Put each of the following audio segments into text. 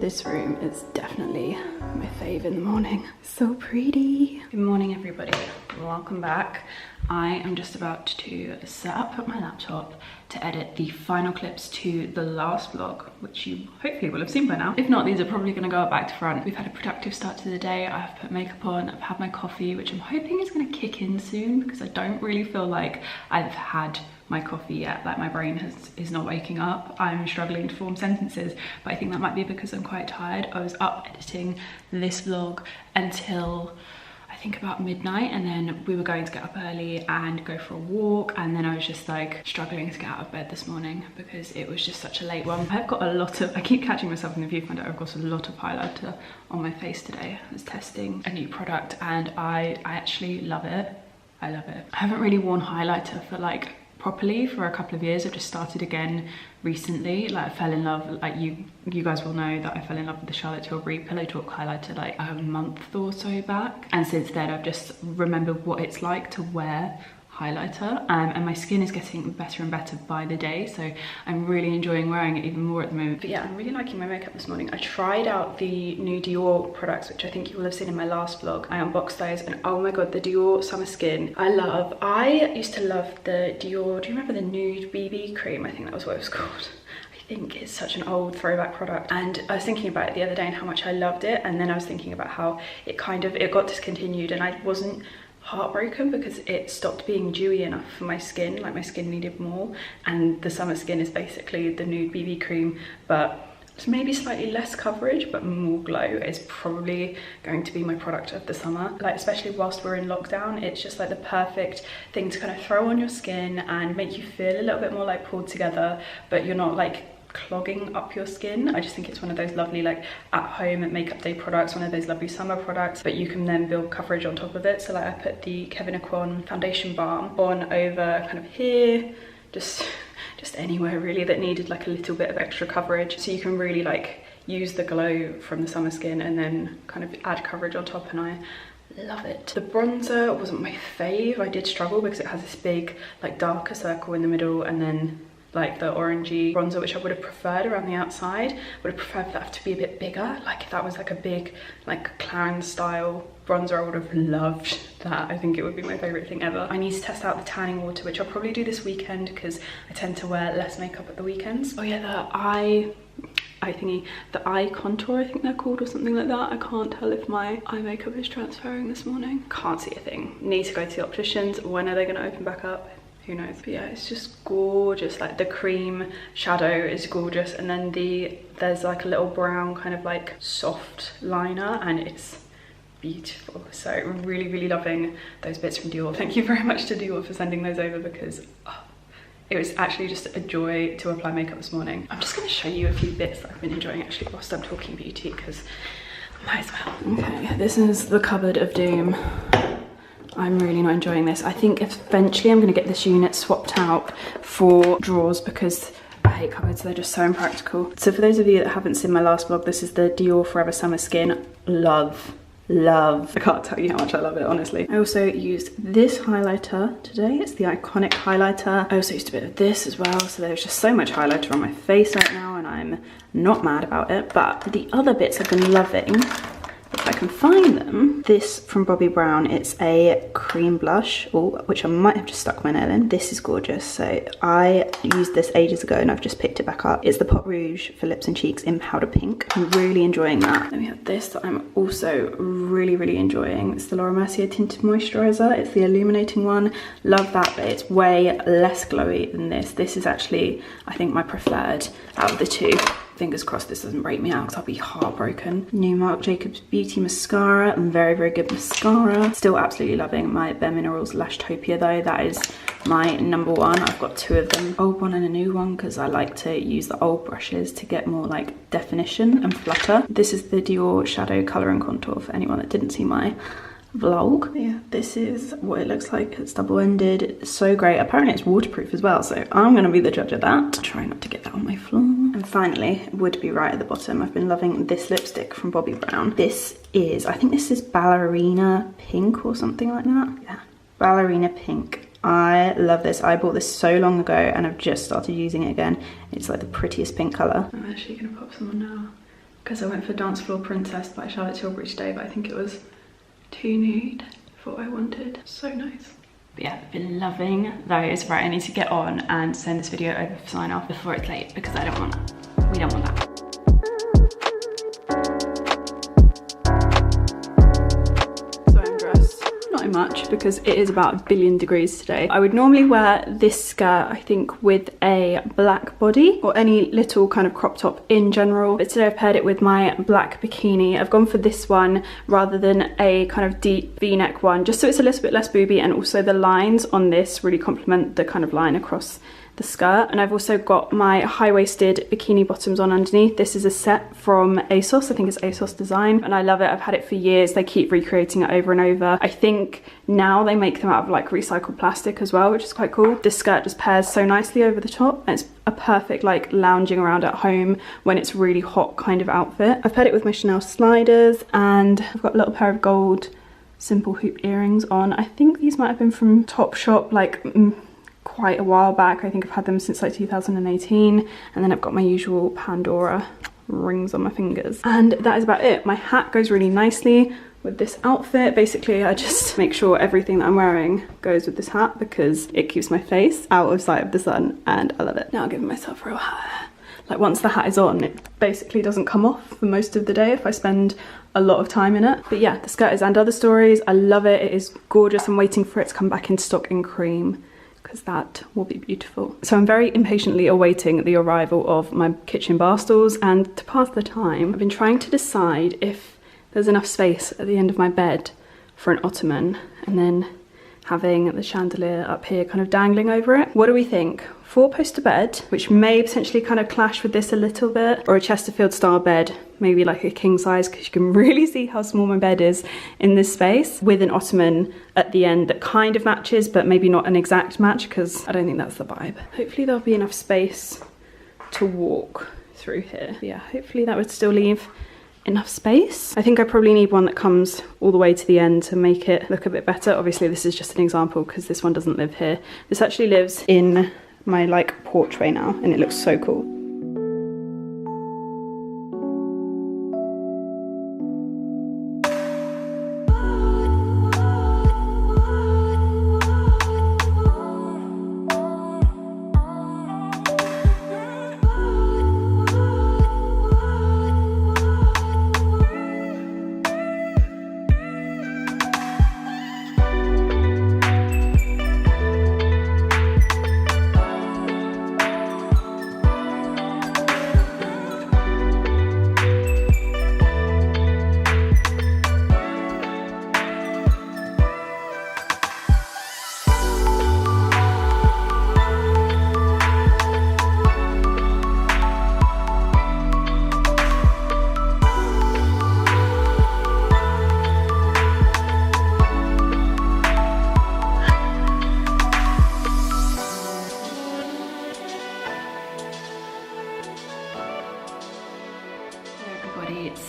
This room is definitely my fave in the morning. So pretty. Good morning, everybody. Welcome back. I am just about to set up my laptop to edit the final clips to the last vlog, which you hopefully will have seen by now. If not, these are probably going to go up back to front. We've had a productive start to the day. I have put makeup on, I've had my coffee, which I'm hoping is going to kick in soon because I don't really feel like I've had my coffee yet. Like, my brain is not waking up. I'm struggling to form sentences, but I think that might be because I'm quite tired. I was up editing this vlog until I think about midnight, and then we were going to get up early and go for a walk, and then I was just like struggling to get out of bed this morning because it was just such a late one. I've got a lot of, I keep catching myself in the viewfinder, I've got a lot of highlighter on my face today. I was testing a new product and I actually love it. I love it. I haven't really worn highlighter for like properly for a couple of years. I've just started again recently. Like, I fell in love, like you guys will know that I fell in love with the Charlotte Tilbury Pillow Talk highlighter like a month or so back, and since then I've just remembered what it's like to wear highlighter, and my skin is getting better and better by the day, so I'm really enjoying wearing it even more at the moment. But yeah, I'm really liking my makeup this morning. I tried out the new Dior products, which I think you will have seen in my last vlog. I unboxed those and oh my god, the Dior Summer Skin I love. I used to love the Dior, do you remember the nude BB cream? I think that was what it was called. I think it's such an old throwback product, and I was thinking about it the other day and how much I loved it, and then I was thinking about how it got discontinued, and I wasn't heartbroken because it stopped being dewy enough for my skin. Like, my skin needed more, and the Summer Skin is basically the nude BB cream, but it's maybe slightly less coverage but more glow. Is probably going to be my product of the summer, like especially whilst we're in lockdown. It's just like the perfect thing to kind of throw on your skin and make you feel a little bit more like pulled together, but you're not like clogging up your skin. I just think it's one of those lovely like at home makeup day products, one of those lovely summer products, but you can then build coverage on top of it. So like, I put the Kevyn Aucoin foundation balm on over kind of here, just anywhere really that needed like a little bit of extra coverage, so you can really like use the glow from the Summer Skin and then kind of add coverage on top, and I love it. The bronzer wasn't my fave. I did struggle because it has this big like darker circle in the middle, and then like the orangey bronzer, which I would have preferred around the outside. Would have preferred that to be a bit bigger. Like, if that was like a big like clown style bronzer, I would have loved that. I think it would be my favorite thing ever. I need to test out the tanning water, which I'll probably do this weekend because I tend to wear less makeup at the weekends. Oh yeah, the eye contour, I think they're called, or something like that. I can't tell if my eye makeup is transferring this morning. Can't see a thing. Need to go to the opticians. When are they going to open back up? Who knows? But yeah, it's just gorgeous. Like, the cream shadow is gorgeous, and then there's like a little brown kind of like soft liner, and it's beautiful. So really loving those bits from Dior. Thank you very much to Dior for sending those over, because it was actually just a joy to apply makeup this morning. I'm just going to show you a few bits that I've been enjoying actually whilst I'm talking beauty, because I might as well. Okay, this is the cupboard of doom. I'm really not enjoying this. I think eventually I'm going to get this unit swapped out for drawers because I hate cupboards. They're just so impractical. So for those of you that haven't seen my last vlog, this is the Dior Forever Summer Skin. Love. I can't tell you how much I love it, honestly. I also used this highlighter today. It's the Iconic highlighter. I also used a bit of this as well. So there's just so much highlighter on my face right now, and I'm not mad about it. But the other bits I've been loving, if I can find them, this from Bobbi Brown, it's a cream blush, which I might have just stuck my nail in. This is gorgeous. So I used this ages ago and I've just picked it back up. It's the Pot Rouge for lips and cheeks in powder pink. I'm really enjoying that. Then we have this that I'm also really enjoying. It's the Laura Mercier Tinted Moisturiser. It's the illuminating one. Love that, but it's way less glowy than this. This is actually, I think, my preferred out of the two. Fingers crossed this doesn't break me out because I'll be heartbroken. New Marc Jacobs Beauty Mascara, and very good mascara. Still absolutely loving my Bare Minerals Lashtopia though. That is my number one. I've got two of them, old one and a new one, because I like to use the old brushes to get more like definition and flutter. This is the Dior Shadow Colour and Contour for anyone that didn't see my vlog. Yeah, this is what it looks like. It's double-ended. It's so great. Apparently it's waterproof as well, so I'm gonna be the judge of that. Try not to get that on my floor. And finally, would be right at the bottom, I've been loving this lipstick from Bobbi Brown. This is, I think this is Ballerina Pink or something like that. Yeah, Ballerina Pink. I love this. I bought this so long ago and I've just started using it again. It's like the prettiest pink colour. I'm actually gonna pop some on now. because I went for Dance Floor Princess by Charlotte Tilbury today, but I think it was too nude for what I wanted. So nice. But yeah, I've been loving those. Right, I need to get on and send this video over for sign off before it's late, because we don't want that. Much because it is about 1 billion degrees today. I would normally wear this skirt, I think, with a black body or any little kind of crop top in general, but today I've paired it with my black bikini. I've gone for this one rather than a kind of deep v-neck one, just so it's a little bit less booby, and also the lines on this really complement the kind of line across the skirt. And I've also got my high-waisted bikini bottoms on underneath. This is a set from ASOS. I think it's ASOS design, and I love it. I've had it for years. They keep recreating it over and over. I think now they make them out of like recycled plastic as well, which is quite cool. This skirt just pairs so nicely over the top, and it's a perfect like lounging around at home when it's really hot kind of outfit. I've paired it with my Chanel sliders, and I've got a little pair of gold simple hoop earrings on. I think these might have been from Topshop, like quite a while back. I think I've had them since like 2018. And then I've got my usual Pandora rings on my fingers, and that is about it. My hat goes really nicely with this outfit. Basically, I just make sure everything that I'm wearing goes with this hat because it keeps my face out of sight of the sun, and I love it. Now I'm giving myself real hair. Like once the hat is on, it basically doesn't come off for most of the day if I spend a lot of time in it. But yeah, the skirt is And Other Stories. I love it. It is gorgeous. I'm waiting for it to come back in stock in cream, because that will be beautiful. So I'm very impatiently awaiting the arrival of my kitchen bar stools, and to pass the time, I've been trying to decide if there's enough space at the end of my bed for an ottoman, and then having the chandelier up here kind of dangling over it. What do we think? 4-poster bed, which may potentially kind of clash with this a little bit, or a Chesterfield style bed, maybe like a king size, because you can really see how small my bed is in this space, with an ottoman at the end that kind of matches, but maybe not an exact match, because I don't think that's the vibe. Hopefully there'll be enough space to walk through here. Yeah, hopefully that would still leave enough space. I think I probably need one that comes all the way to the end to make it look a bit better. Obviously this is just an example because this one doesn't live here. This actually lives in my like porchway now, and it looks so cool.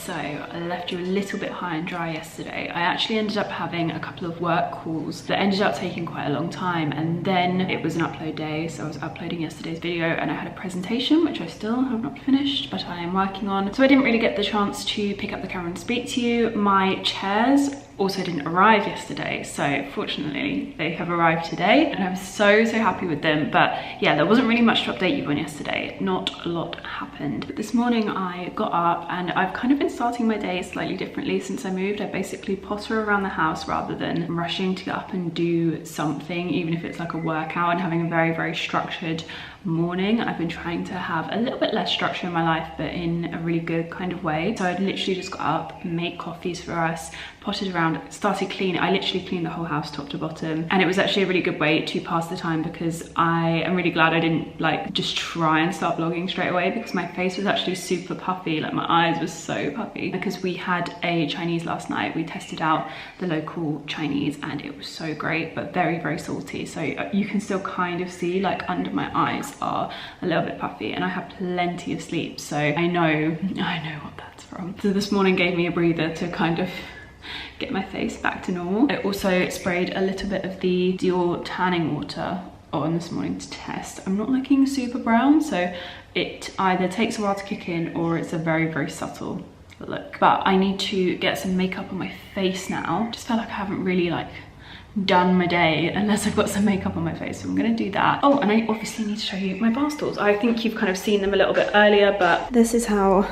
So I left you a little bit high and dry yesterday. I actually ended up having a couple of work calls that ended up taking quite a long time, and then it was an upload day, so I was uploading yesterday's video, and I had a presentation which I still have not finished, but I am working on. So I didn't really get the chance to pick up the camera and speak to you. My chairs also didn't arrive yesterday, so fortunately they have arrived today, and I'm so happy with them. But yeah, there wasn't really much to update you on yesterday. Not a lot happened. But this morning I got up, and I've kind of been starting my day slightly differently since I moved. I basically potter around the house rather than rushing to get up and do something, even if it's like a workout, and having a very structured morning. I've been trying to have a little bit less structure in my life, but in a really good kind of way. So I'd literally just got up, made coffees for us, potted around, started cleaning. I literally cleaned the whole house top to bottom, and it was actually a really good way to pass the time, because I am really glad I didn't like just try and start vlogging straight away, because my face was actually super puffy, like my eyes were so puffy, because we had a Chinese last night. We tested out the local Chinese and it was so great, but very salty, so you can still kind of see like under my eyes are a little bit puffy, and I have plenty of sleep, so I know what that's from. So this morning gave me a breather to kind of get my face back to normal. I also sprayed a little bit of the Dior tanning water on this morning to test. I'm not looking super brown, so it either takes a while to kick in or it's a very, very subtle look. But I need to get some makeup on my face now. Just feel like I haven't really like done my day unless I've got some makeup on my face, so I'm gonna do that. Oh, and I obviously need to show you my bar stools. I think you've kind of seen them a little bit earlier, but this is how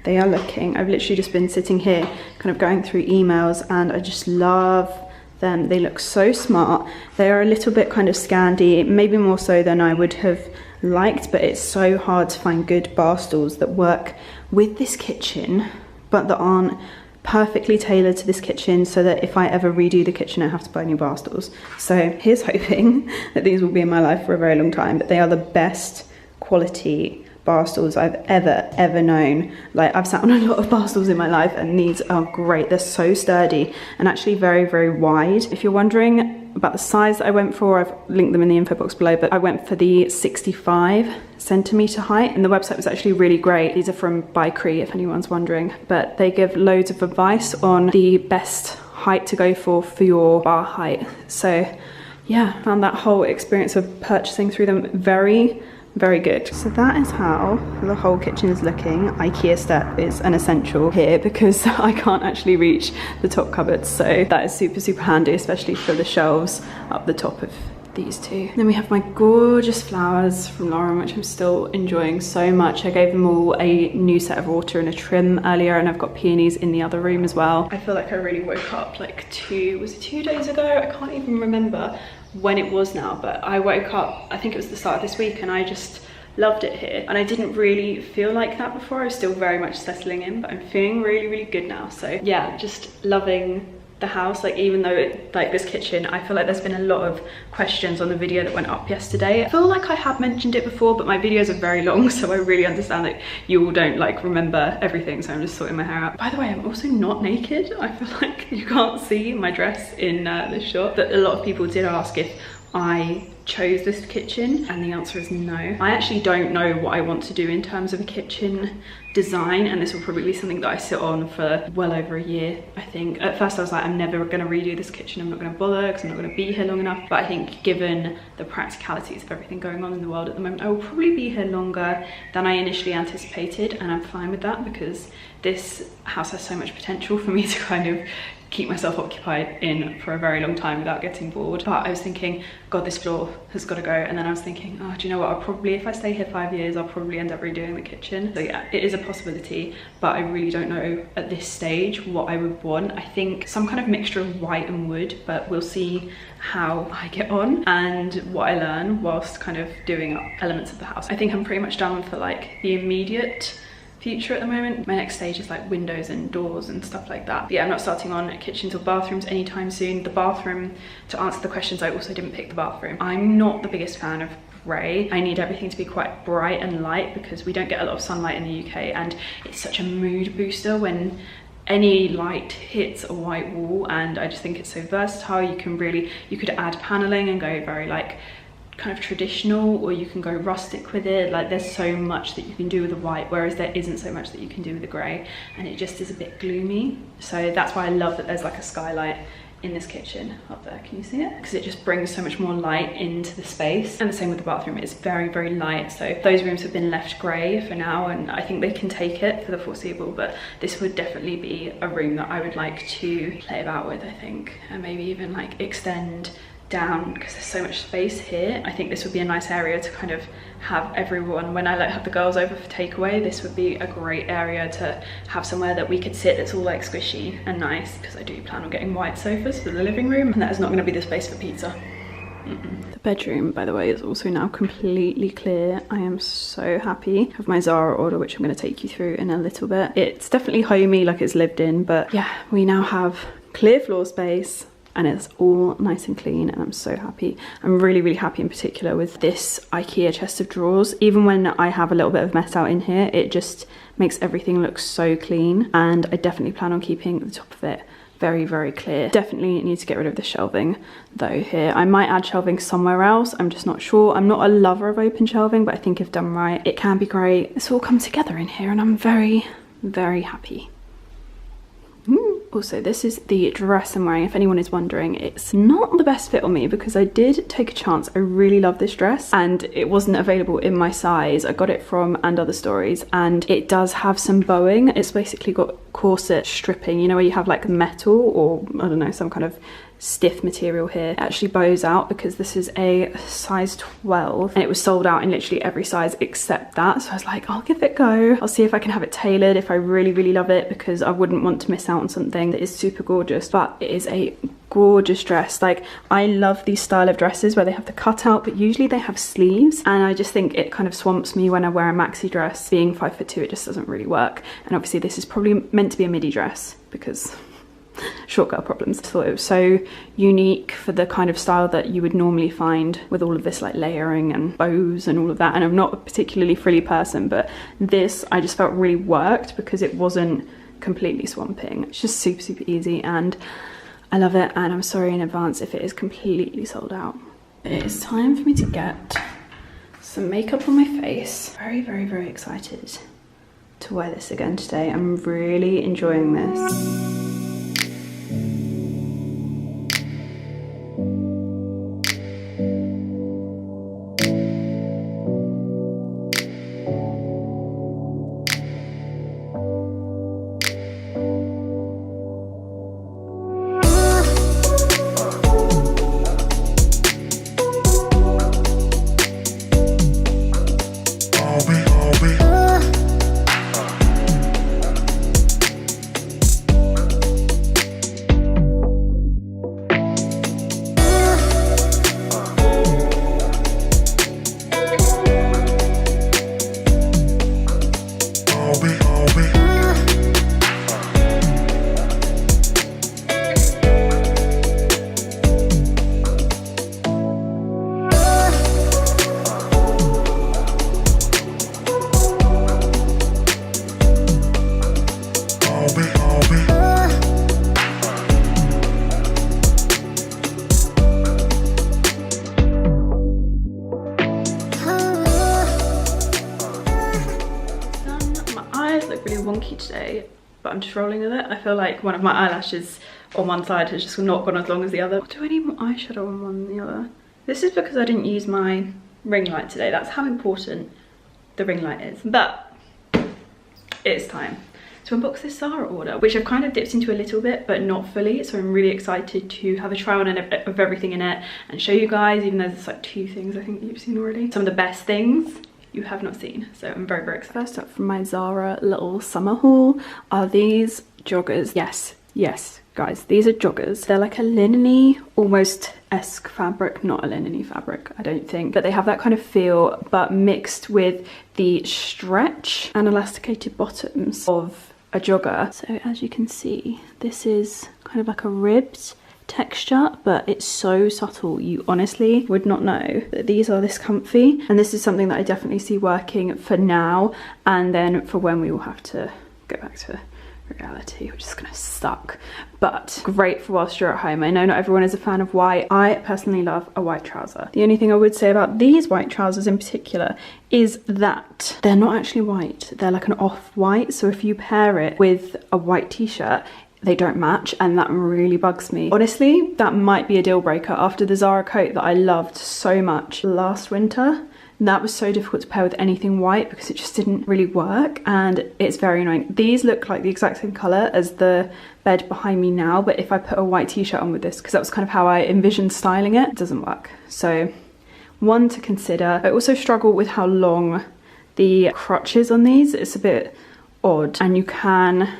they are looking. I've literally just been sitting here kind of going through emails, and I just love them. They look so smart. They are a little bit kind of Scandi, maybe more so than I would have liked, but it's so hard to find good bar stools that work with this kitchen but that aren't perfectly tailored to this kitchen, so that if I ever redo the kitchen I have to buy new bar stools. So here's hoping that these will be in my life for a very long time. But they are the best quality bar stools I've ever known. Like, I've sat on a lot of bar stools in my life, and these are great. They're so sturdy and actually very, very wide. If you're wondering about the size that I went for, I've linked them in the info box below, but I went for the 65 centimeter height, and the website was actually really great. These are from Bikri, if anyone's wondering, but they give loads of advice on the best height to go for your bar height. So yeah, found that whole experience of purchasing through them very, very good. So that is how the whole kitchen is looking. IKEA step is an essential here because I can't actually reach the top cupboards, so that is super, super handy, especially for the shelves up the top of these two. Then we have my gorgeous flowers from Lauren, which I'm still enjoying so much. I gave them all a new set of water and a trim earlier, and I've got peonies in the other room as well. I feel like I really woke up like was it 2 days ago? I can't even remember when it was now, but I woke up, I think it was the start of this week, and I just loved it here. And I didn't really feel like that before. I was still very much settling in, but I'm feeling really, really good now. So yeah, just loving the house. Like, even though it, like this kitchen, I feel like there's been a lot of questions on the video that went up yesterday. I feel like I have mentioned it before, but my videos are very long, so I really understand that you all don't like remember everything, so I'm just sorting my hair out. By the way, I'm also not naked. I feel like you can't see my dress in this shot, but a lot of people did ask if I chose this kitchen, and the answer is no. I actually don't know what I want to do in terms of a kitchen design, and this will probably be something that I sit on for well over a year, I think. At first I was like, I'm never gonna redo this kitchen, I'm not gonna bother because I'm not gonna be here long enough. But I think given the practicalities of everything going on in the world at the moment, I will probably be here longer than I initially anticipated, and I'm fine with that because this house has so much potential for me to kind of keep myself occupied in for a very long time without getting bored. But I was thinking, God, this floor has got to go. And then I was thinking, oh, do you know what? I'll probably, if I stay here 5 years, I'll probably end up redoing the kitchen. So yeah, it is a possibility, but I really don't know at this stage what I would want. I think some kind of mixture of white and wood, but we'll see how I get on and what I learn whilst kind of doing up elements of the house. I think I'm pretty much done for like the immediate future at the moment. My next stage is like windows and doors and stuff like that. But yeah, I'm not starting on kitchens or bathrooms anytime soon. The bathroom, to answer the questions, I also didn't pick the bathroom. I'm not the biggest fan of grey. I need everything to be quite bright and light because we don't get a lot of sunlight in the UK, and it's such a mood booster when any light hits a white wall. And I just think it's so versatile. You could add paneling and go very like kind of traditional, or you can go rustic with it. Like, there's so much that you can do with the white, whereas there isn't so much that you can do with the grey, and it just is a bit gloomy. So that's why I love that there's like a skylight in this kitchen up there. Can you see it? Because it just brings so much more light into the space. And the same with the bathroom, it's very, very light. So those rooms have been left grey for now, and I think they can take it for the foreseeable, but this would definitely be a room that I would like to play about with, I think, and maybe even like extend down because there's so much space here. I think this would be a nice area to kind of have everyone, when I like have the girls over for takeaway, this would be a great area to have somewhere that we could sit that's all like squishy and nice, because I do plan on getting white sofas for the living room, and that is not going to be the space for pizza. The bedroom, by the way, is also now completely clear. I am so happy. I have my Zara order, which I'm going to take you through in a little bit. It's definitely homey, like it's lived in, but yeah, we now have clear floor space, and it's all nice and clean, and I'm so happy. I'm really, really happy in particular with this IKEA chest of drawers. Even when I have a little bit of mess out in here, it just makes everything look so clean, and I definitely plan on keeping the top of it very, very clear. Definitely need to get rid of the shelving though here. I might add shelving somewhere else, I'm just not sure. I'm not a lover of open shelving, but I think if done right, it can be great. It's all come together in here, and I'm very, very happy. Also, this is the dress I'm wearing. If anyone is wondering, it's not the best fit on me because I did take a chance. I really love this dress and it wasn't available in my size. I got it from And Other Stories, and it does have some bowing. It's basically got corset stripping, you know, where you have like metal or I don't know, some kind of stiff material here. It actually bows out because this is a size 12 and it was sold out in literally every size except that. So I was like, I'll give it a go. I'll see if I can have it tailored if I really love it, because I wouldn't want to miss out on something that is super gorgeous. But it is a gorgeous dress. Like, I love these style of dresses where they have the cutout, but usually they have sleeves, and I just think it kind of swamps me when I wear a maxi dress. Being 5'2", it just doesn't really work. And obviously this is probably meant to be a midi dress because short girl problems. I thought it was so unique for the kind of style that you would normally find with all of this like layering and bows and all of that. And I'm not a particularly frilly person, but this I just felt really worked because it wasn't completely swamping. It's just super easy and I love it, and I'm sorry in advance if it is completely sold out. It is time for me to get some makeup on my face. Very excited to wear this again today. I'm really enjoying this. Today, but I'm just rolling with it. I feel like one of my eyelashes on one side has just not gone as long as the other. Do I need more eyeshadow on one than the other? This is because I didn't use my ring light today. That's how important the ring light is. But it's time to unbox this Zara order, which I've kind of dipped into a little bit but not fully, so I'm really excited to have a try on of everything in it and show you guys, even though there's like 2 things I think you've seen already. Some of the best things you have not seen, so I'm very excited. First up from my Zara little summer haul are these joggers. Yes guys, these are joggers. They're like a linen-y, almost esque fabric, not a linen-y fabric I don't think, but they have that kind of feel, but mixed with the stretch and elasticated bottoms of a jogger. So as you can see, this is kind of like a ribbed texture, but it's so subtle you honestly would not know that these are this comfy, and this is something that I definitely see working for now and then for when we will have to go back to reality, which is gonna suck, but great for whilst you're at home. I know not everyone is a fan of white. I personally love a white trouser. The only thing I would say about these white trousers in particular is that they're not actually white, they're like an off-white, so if you pair it with a white t-shirt they don't match, and that really bugs me. Honestly, that might be a deal breaker. After the Zara coat that I loved so much last winter, that was so difficult to pair with anything white because it just didn't really work, and it's very annoying. These look like the exact same colour as the bed behind me now, but if I put a white t-shirt on with this, because that was kind of how I envisioned styling it, it doesn't work. So one to consider. I also struggle with how long the crotch is on these. It's a bit odd, and you can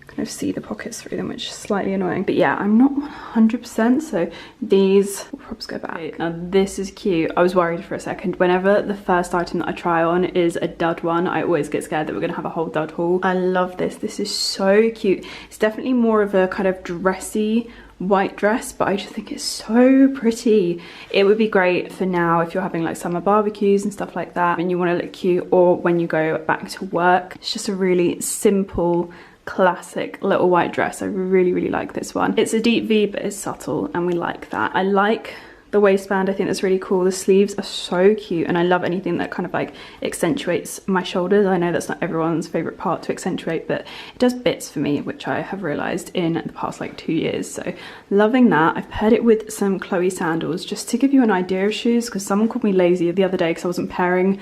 kind of see the pockets through them, which is slightly annoying. But yeah, I'm not 100%, so these will probably go back. Now this is cute. I was worried for a second. Whenever the first item that I try on is a dud one, I always get scared that we're gonna have a whole dud haul. I love this. This is so cute. It's definitely more of a kind of dressy white dress, but I just think it's so pretty. It would be great for now if you're having like summer barbecues and stuff like that and you want to look cute, or when you go back to work. It's just a really simple, classic little white dress. I really like this one. It's a deep V, but it's subtle and we like that. I like the waistband. I think that's really cool. The sleeves are so cute, and I love anything that kind of like accentuates my shoulders. I know that's not everyone's favorite part to accentuate, but it does bits for me, which I have realized in the past like 2 years. So loving that. I've paired it with some Chloe sandals just to give you an idea of shoes, because someone called me lazy the other day because I wasn't pairing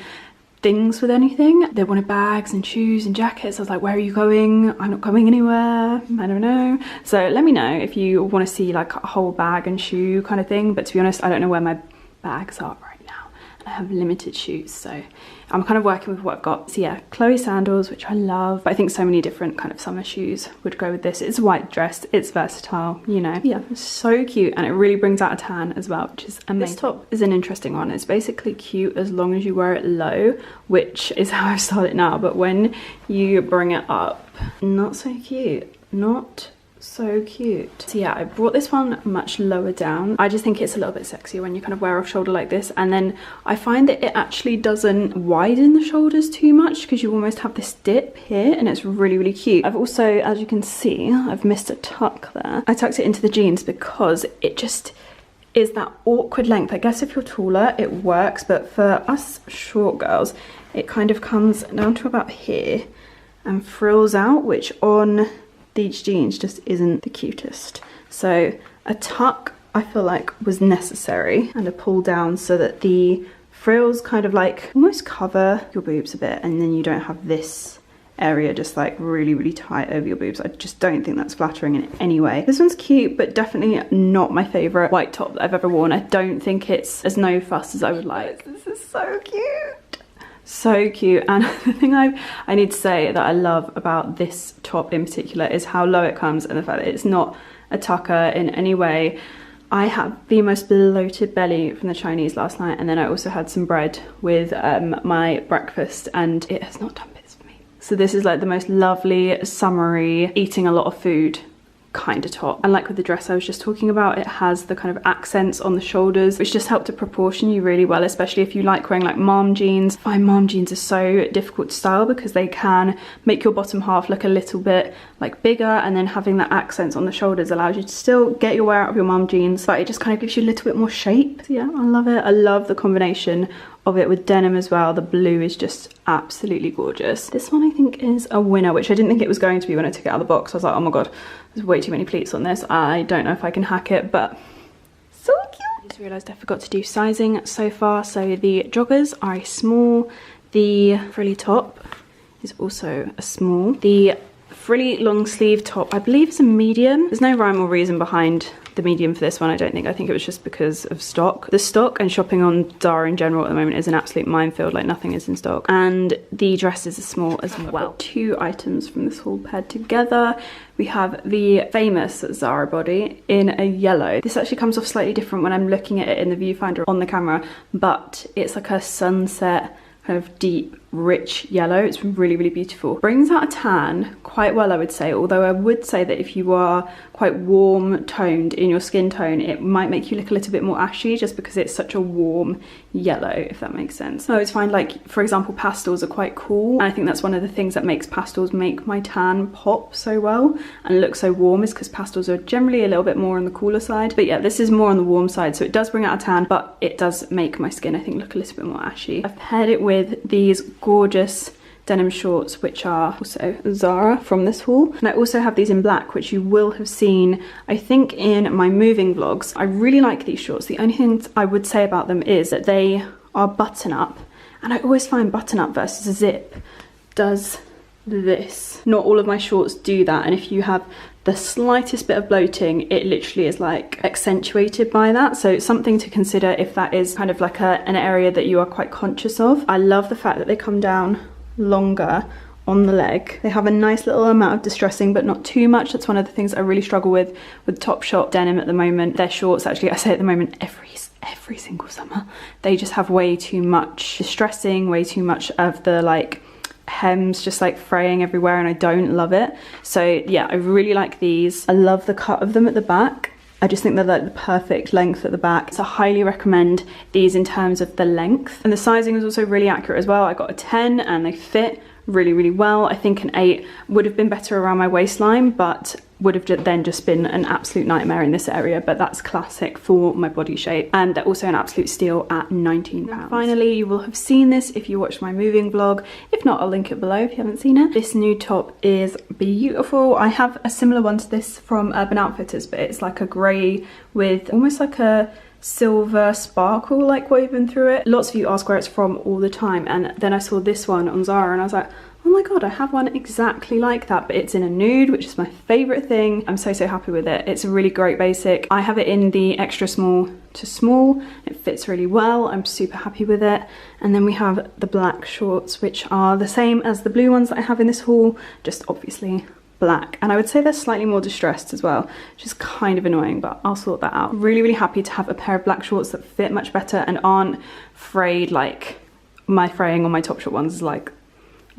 things with anything. They wanted bags and shoes and jackets. I was like, where are you going? I'm not going anywhere. I don't know. So let me know if you want to see like a whole bag and shoe kind of thing. But to be honest, I don't know where my bags are right now. And I have limited shoes, so I'm kind of working with what I've got. So yeah, Chloe sandals, which I love. But I think so many different kind of summer shoes would go with this. It's a white dress, it's versatile, you know. Yeah, it's so cute, and it really brings out a tan as well, which is amazing. This top is an interesting one. It's basically cute as long as you wear it low, which is how I've styled it now. But when you bring it up, not so cute. Not so cute. So yeah, I brought this one much lower down. I just think it's a little bit sexier when you kind of wear off shoulder like this, and then I find that it actually doesn't widen the shoulders too much, because you almost have this dip here, and it's really, really cute. I've also, as you can see, I've missed a tuck there. I tucked it into the jeans because it just is that awkward length. I guess if you're taller it works, but for us short girls it kind of comes down to about here and frills out, which on these jeans just isn't the cutest. So a tuck I feel like was necessary, and a pull down so that the frills kind of like almost cover your boobs a bit, and then you don't have this area just like really, really tight over your boobs. I just don't think that's flattering in any way. This one's cute, but definitely not my favorite white top that I've ever worn. I don't think it's as no fuss as I would like. This is so cute. So cute. And the thing I need to say that I love about this top in particular is how low it comes, and the fact that it's not a tucker in any way. I had the most bloated belly from the Chinese last night, and then I also had some bread with my breakfast, and it has not done bits for me. So this is like the most lovely, summery, eating a lot of food kind of top. And like with the dress I was just talking about, it has the kind of accents on the shoulders, which just help to proportion you really well, especially if you like wearing like mom jeans. I find mom jeans are so difficult to style because they can make your bottom half look a little bit like bigger, and then having that accents on the shoulders allows you to still get your wear out of your mom jeans, but it just kind of gives you a little bit more shape. So yeah, I love it. I love the combination of it with denim as well. The blue is just absolutely gorgeous. This one I think is a winner, which I didn't think it was going to be when I took it out of the box. I was like, oh my god, there's way too many pleats on this. I don't know if I can hack it, but so cute. I just realised I forgot to do sizing so far. So the joggers are a small, the frilly top is also a small, the frilly long sleeve top I believe is a medium. There's no rhyme or reason behind the medium for this one, I don't think. I think it was just because of stock. The stock and shopping on Zara in general at the moment is an absolute minefield, like nothing is in stock. And the dresses are small as well. 2 items from this haul paired together. We have the famous Zara body in a yellow. This actually comes off slightly different when I'm looking at it in the viewfinder on the camera, but it's like a sunset kind of deep rich yellow. It's really, really beautiful. Brings out a tan quite well, I would say, although I would say that if you are quite warm toned in your skin tone, it might make you look a little bit more ashy just because it's such a warm yellow, if that makes sense. I always find, like, for example, pastels are quite cool, and I think that's one of the things that makes pastels make my tan pop so well and look so warm, is because pastels are generally a little bit more on the cooler side. But yeah, this is more on the warm side, so it does bring out a tan, but it does make my skin, I think, look a little bit more ashy. I've paired it with these gorgeous denim shorts, which are also Zara from this haul, and I also have these in black, which you will have seen, I think, in my moving vlogs. I really like these shorts. The only thing I would say about them is that they are button up, and I always find button up versus a zip does this. Not all of my shorts do that, and if you have the slightest bit of bloating, it literally is like accentuated by that. So it's something to consider if that is kind of like an area that you are quite conscious of. I love the fact that they come down longer on the leg. They have a nice little amount of distressing, but not too much. That's one of the things I really struggle with Topshop denim at the moment. Their shorts, actually, I say at the moment, every single summer, they just have way too much distressing, way too much of the like hems just like fraying everywhere, and I don't love it. So yeah, I really like these. I love the cut of them at the back. I just think they're like the perfect length at the back. So I highly recommend these in terms of the length. And the sizing is also really accurate as well. I got a 10 and they fit really, really well. I think an 8 would have been better around my waistline, but would have then just been an absolute nightmare in this area, but that's classic for my body shape. And they're also an absolute steal at £19. And finally, you will have seen this if you watched my moving vlog. If not, I'll link it below if you haven't seen it. This new top is beautiful. I have a similar one to this from Urban Outfitters, but it's like a grey with almost like a silver sparkle like woven through it. Lots of you ask where it's from all the time, and then I saw this one on Zara and I was like, oh my god, I have one exactly like that, but it's in a nude, which is my favorite thing. I'm so happy with it. It's a really great basic. I have it in the extra small to small. It fits really well. I'm super happy with it. And then we have the black shorts, which are the same as the blue ones that I have in this haul, just obviously black. And I would say they're slightly more distressed as well, which is kind of annoying, but I'll sort that out. Really happy to have a pair of black shorts that fit much better and aren't frayed like my fraying on my Topshop ones is like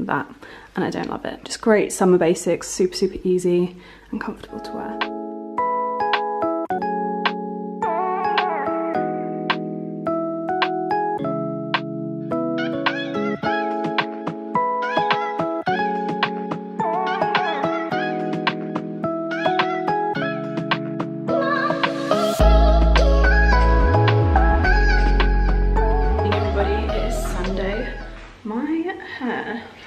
that, and I don't love it. Just great summer basics, super easy and comfortable to wear.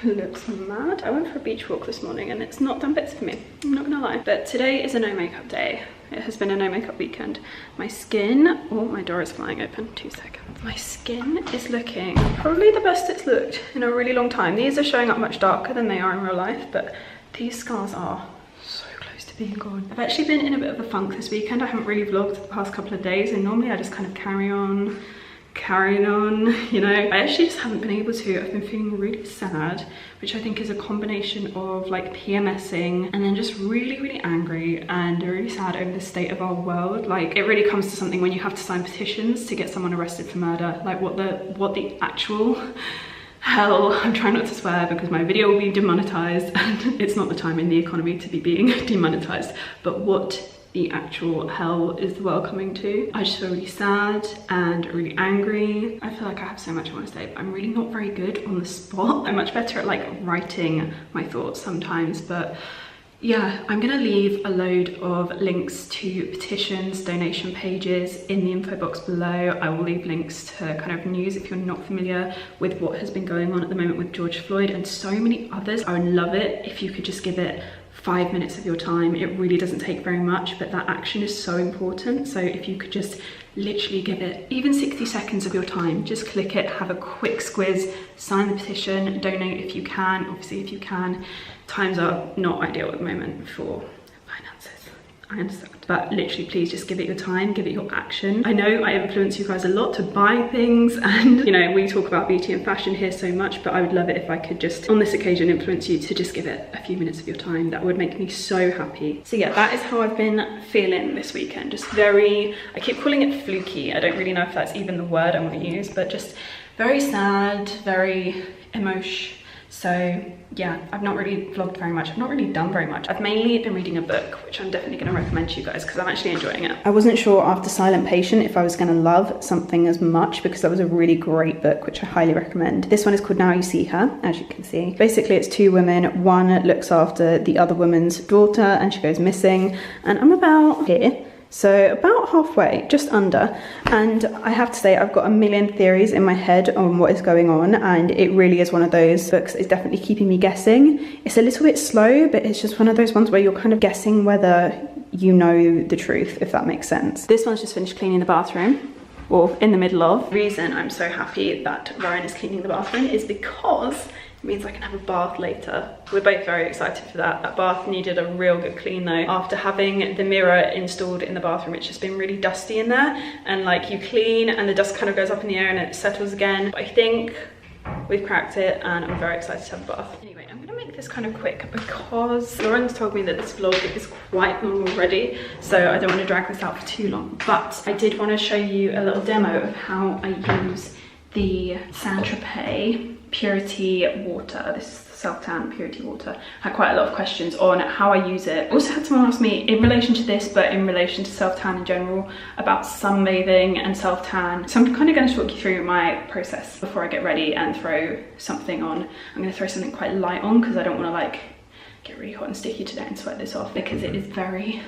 Looks mad. I went for a beach walk this morning and it's not done bits for me, I'm not gonna lie. But today is a no makeup day. It has been a no makeup weekend. My skin, oh, my door is flying open, 2 seconds. My skin is looking probably the best it's looked in a really long time. These are showing up much darker than they are in real life, but these scars are so close to being gone. I've actually been in a bit of a funk this weekend. I haven't really vlogged the past couple of days, and normally I just kind of carrying on, you know. I actually just haven't been able to. I've been feeling really sad, which I think is a combination of like PMSing and then just really angry and really sad over the state of our world. Like, it really comes to something when you have to sign petitions to get someone arrested for murder. Like, what the actual hell. I'm trying not to swear because my video will be demonetized and it's not the time in the economy to be being demonetized, but what the actual hell is the world coming to. I just feel really sad and really angry. I feel like I have so much I want to say, but I'm really not very good on the spot. I'm much better at like writing my thoughts sometimes, but yeah, I'm gonna leave a load of links to petitions, donation pages in the info box below. I will leave links to kind of news if you're not familiar with what has been going on at the moment with George Floyd and so many others. I would love it if you could just give it 5 minutes of your time. It really doesn't take very much, but that action is so important. So if you could just literally give it even 60 seconds of your time, just click it, have a quick squiz, sign the petition, donate if you can. Obviously, if you can. Times are not ideal at the moment for finances, I understand, but literally please just give it your time, give it your action. I know I influence you guys a lot to buy things, and you know, we talk about beauty and fashion here so much, but I would love it if I could just on this occasion influence you to just give it a few minutes of your time. That would make me so happy. So yeah, that is how I've been feeling this weekend. Just very, I keep calling it fluky, I don't really know if that's even the word I want to use, but just very sad, very emotional. So yeah, I've not really vlogged very much. I've not really done very much. I've mainly been reading a book, which I'm definitely going to recommend to you guys because I'm actually enjoying it. I wasn't sure after Silent Patient if I was going to love something as much, because that was a really great book, which I highly recommend. This one is called Now You See Her, as you can see. Basically, it's 2 women. One looks after the other woman's daughter and she goes missing. And I'm about here. So about halfway, just under, and I have to say I've got a million theories in my head on what is going on, and it really is one of those books that is definitely keeping me guessing. It's a little bit slow, but it's just one of those ones where you're kind of guessing whether you know the truth, if that makes sense. This one's just finished cleaning the bathroom, or in the middle of. The reason I'm so happy that Ryan is cleaning the bathroom is because it means I can have a bath later. We're both very excited for that. That bath needed a real good clean though. After having the mirror installed in the bathroom, it's just been really dusty in there. And like, you clean and the dust kind of goes up in the air and it settles again. But I think we've cracked it and I'm very excited to have a bath. Anyway, I'm gonna make this kind of quick because Lauren's told me that this vlog is quite long already, so I don't want to drag this out for too long. But I did want to show you a little demo of how I use the Saint-Tropez Purity water. This is the self-tan Purity water. I had quite a lot of questions on how I use it. Also had someone ask me in relation to this, but in relation to self-tan in general, about sunbathing and self-tan. So I'm kind of going to talk you through my process before I get ready and throw something on. I'm going to throw something quite light on because I don't want to like get really hot and sticky today and sweat this off because it is very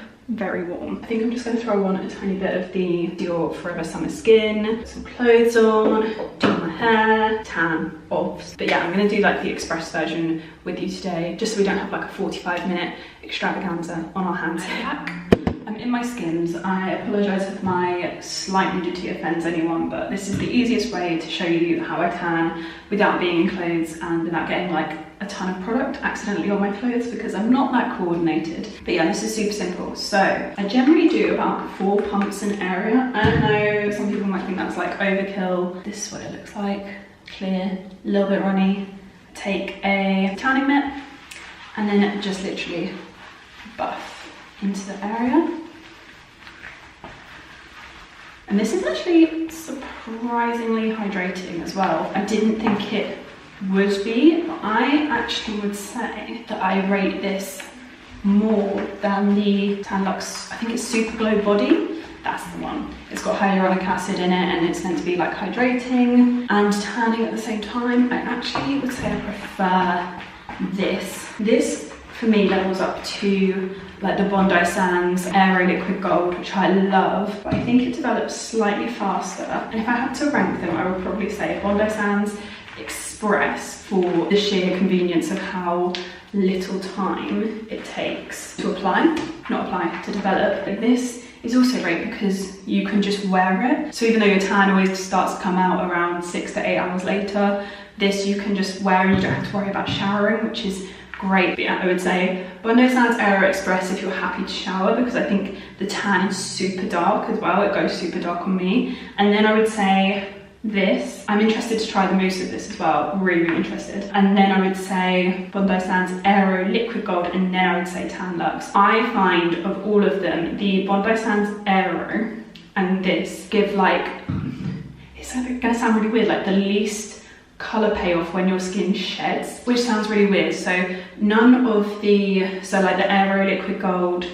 warm. I think I'm just going to throw on a tiny bit of the Dior Forever Summer Skin, put some clothes on, do my hair, tan off. But yeah, I'm going to do like the express version with you today, just so we don't have like a 45-minute extravaganza on our hands here. I'm in my Skims. I apologise if my slight nudity offends anyone, but this is the easiest way to show you how I tan without being in clothes and without getting like a ton of product accidentally on my clothes because I'm not that coordinated. But yeah, this is super simple. So I generally do about 4 pumps an area. I don't know, some people might think that's like overkill. This is what it looks like. Clear, a little bit runny. Take a tanning mitt and then just literally buff into the area. And this is actually surprisingly hydrating as well. I didn't think it would be, but I actually would say that I rate this more than the Tan Luxe, I think it's Super Glow Body. That's the one. It's got hyaluronic acid in it and it's meant to be like hydrating and tanning at the same time. I actually would say I prefer this. This for me levels up to like the Bondi Sands Aero Liquid Gold, which I love, but I think it develops slightly faster. And if I had to rank them, I would probably say Bondi Sands Express for the sheer convenience of how little time it takes to to develop. But this is also great because you can just wear it. So even though your tan always starts to come out around 6 to 8 hours later, this you can just wear and you don't have to worry about showering, which is great. But yeah, I would say Bondi Sands Aero Express if you're happy to shower, because I think the tan is super dark as well. It goes super dark on me. And then I would say this. I'm interested to try the mousse of this as well. Really interested. And then I would say Bondi Sands Aero Liquid Gold, and then I would say Tan Luxe. I find of all of them, the Bondi Sands Aero and this give like, it's gonna sound really weird, like the least colour payoff when your skin sheds, which sounds really weird. So none of the, so like the Aero Liquid Gold,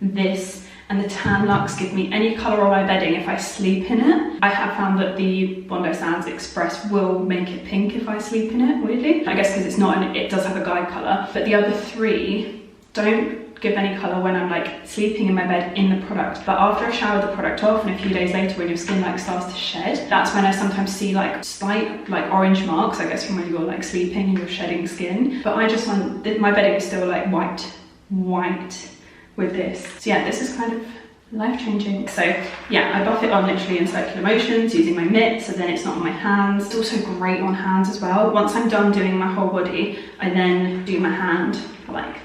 this and the Tan Luxe give me any colour on my bedding if I sleep in it. I have found that the Bondi Sands Express will make it pink if I sleep in it, weirdly. I guess because it's not, it does have a guide colour, but the other 3 don't give any colour when I'm like sleeping in my bed in the product. But after I shower the product off and a few days later when your skin like starts to shed, that's when I sometimes see like slight like orange marks, I guess from when you're like sleeping and you're shedding skin. But I just want, my bedding is still like white with this. So yeah, this is kind of life-changing. So yeah, I buff it on literally in circular motions using my mitt, so then it's not on my hands. It's also great on hands as well. Once I'm done doing my whole body, I then do my hand like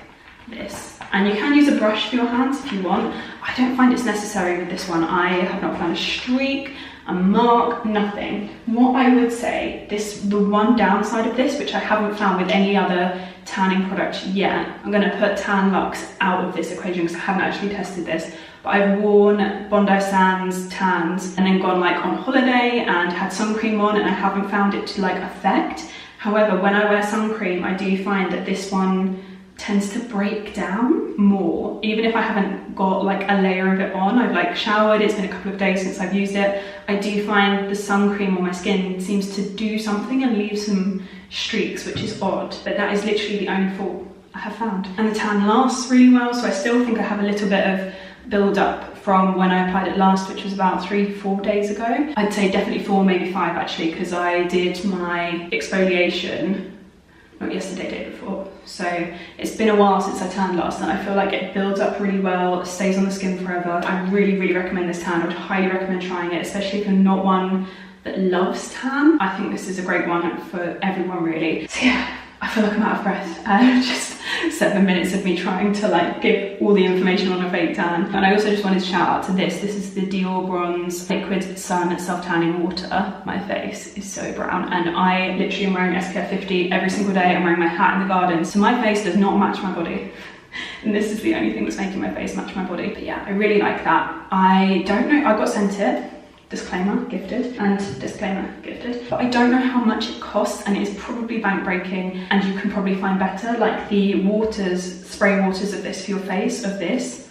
this. And you can use a brush for your hands if you want. I don't find it's necessary with this one. I have not found a streak, a mark, nothing. What I would say, the one downside of this, which I haven't found with any other tanning product yet, I'm going to put Tan Luxe out of this equation because I haven't actually tested this, but I've worn Bondi Sands tans and then gone like on holiday and had sun cream on, and I haven't found it to like affect. However, when I wear sun cream, I do find that this one tends to break down more, even if I haven't got like a layer of it on. I've like showered, it's been a couple of days since I've used it. I do find the sun cream on my skin seems to do something and leave some streaks, which is odd, but that is literally the only fault I have found. And the tan lasts really well, so I still think I have a little bit of build up from when I applied it last, which was about 3-4 days ago. I'd say definitely 4, maybe 5 actually, because I did my exfoliation not yesterday, day before. So it's been a while since I tanned last, and I feel like it builds up really well, stays on the skin forever. I really recommend this tan. I would highly recommend trying it, especially if you're not one that loves tan. I think this is a great one for everyone really. So yeah, I feel like I'm out of breath. Just 7 minutes of me trying to like give all the information on a fake tan. And I also just wanted to shout out to this. This is the Dior Bronze Liquid Sun Self-Tanning Water. My face is so brown, and I literally am wearing SPF 50 every single day. I'm wearing my hat in the garden, so my face does not match my body. And this is the only thing that's making my face match my body. But yeah, I really like that. I don't know, I got sent it. disclaimer, gifted, and disclaimer, gifted. But I don't know how much it costs, and it is probably bank breaking, and you can probably find better. Like the waters, spray waters of this for your face, of this,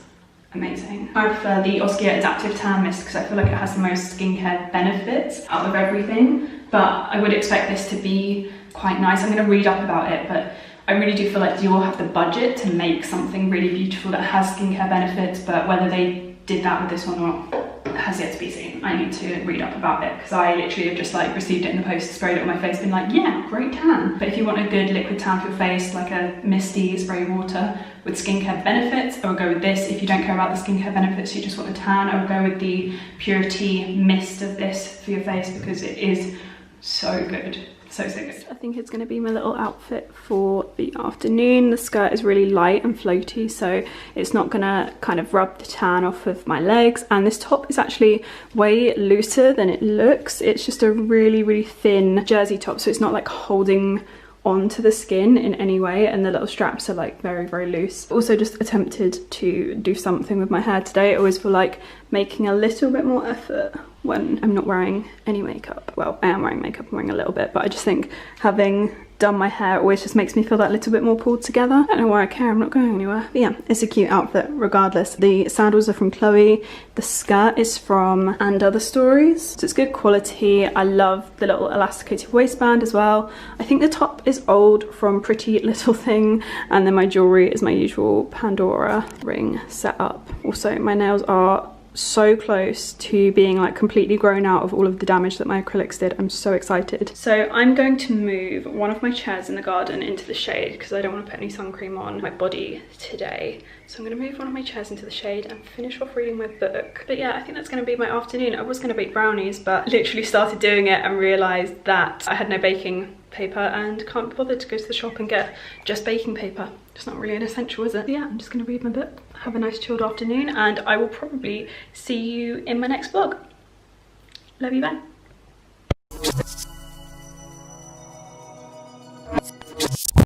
amazing. I prefer the Oskia Adaptive Tan Mist because I feel like it has the most skincare benefits out of everything, but I would expect this to be quite nice. I'm going to read up about it, but I really do feel like Dior have the budget to make something really beautiful that has skincare benefits, but whether they did that with this one or not has yet to be seen. I need to read up about it because I literally have just like received it in the post, sprayed it on my face, been like, yeah, great tan. But if you want a good liquid tan for your face, like a misty spray water with skincare benefits, I would go with this. If you don't care about the skincare benefits, you just want a tan, I would go with the Purity Mist of this for your face because it is so good. So good. I think it's going to be my little outfit for the afternoon. The skirt is really light and floaty, so it's not going to kind of rub the tan off of my legs. And this top is actually way looser than it looks. It's just a really, really thin jersey top, so it's not like holding onto the skin in any way, and the little straps are like very, very loose. Also just attempted to do something with my hair today. I always feel like making a little bit more effort when I'm not wearing any makeup. Well, I am wearing makeup, I'm wearing a little bit, but I just think having done my hair always just makes me feel that little bit more pulled together. I don't know why I care, I'm not going anywhere. But yeah, it's a cute outfit regardless. The sandals are from Chloe, the skirt is from And Other Stories, so it's good quality. I love the little elasticated waistband as well. I think the top is old from Pretty Little Thing, and then my jewellery is my usual Pandora ring setup. Also, my nails are so close to being like completely grown out of all of the damage that my acrylics did. I'm so excited. So I'm going to move one of my chairs in the garden into the shade because I don't want to put any sun cream on my body today. So I'm going to move one of my chairs into the shade and finish off reading my book. But yeah, I think that's going to be my afternoon. I was going to bake brownies, but literally started doing it and realised that I had no baking paper and can't be bothered to go to the shop and get just baking paper. It's not really an essential, is it? Yeah, I'm just going to read my book, have a nice chilled afternoon, and I will probably see you in my next vlog. Love you, bye.